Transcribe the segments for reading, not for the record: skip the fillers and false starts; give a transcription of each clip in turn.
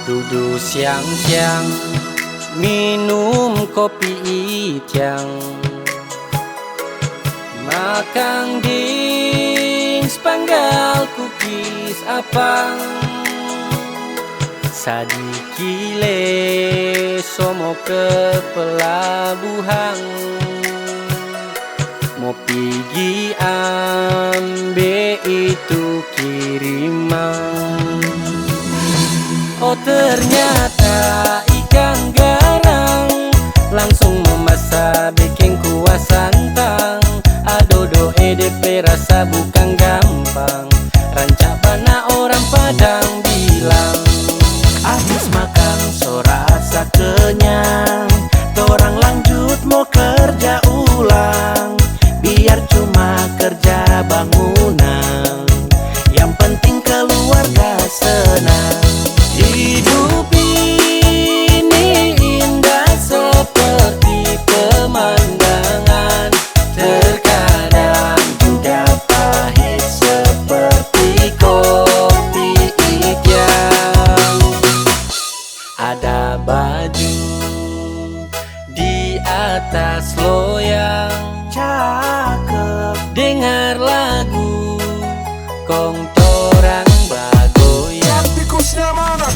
Duduk siang-siang minum kopi itiang, makan dings panggal kukis apang, sadikile somo ke pelabuhan, mau pergi ambil itu kiriman. Oh ternyata ikan garang, langsung memasak bikin kuah santan. Adodo EDP rasa bukan gampang, rancak bana orang Padang bilang. Habis makan so rasa kenyang, torang lanjut mau kerja ulang. Biar cuma kerja bangunan, yang penting keluarga senang. Hidup ini indah seperti pemandangan, terkadang juga pahit seperti kopi itiang. Ada baju di atas loyang, Cakep, dengar lagu kong torang bagoyang. Tikusnya mana?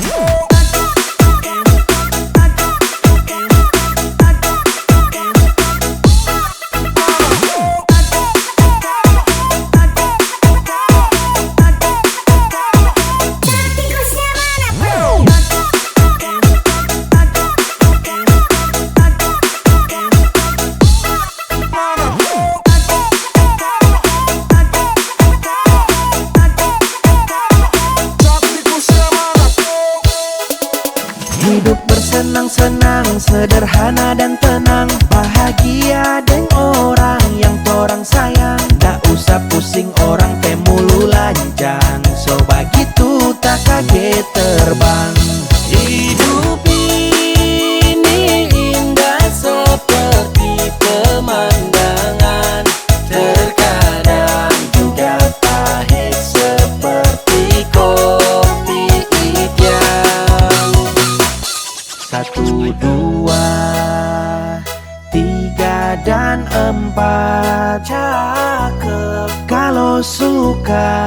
hidup bersenang-senang, sederhana dan tenang, bahagia dengan orang yang torang sayang. Tak usah pusing orang mulu lancang, so begitu tak kaget terbang. Hidup ini indah seperti pemandangan, terkadang juga pahit seperti kopi itiang. 1, 2, 3 dan 4, cakep. Kalau suka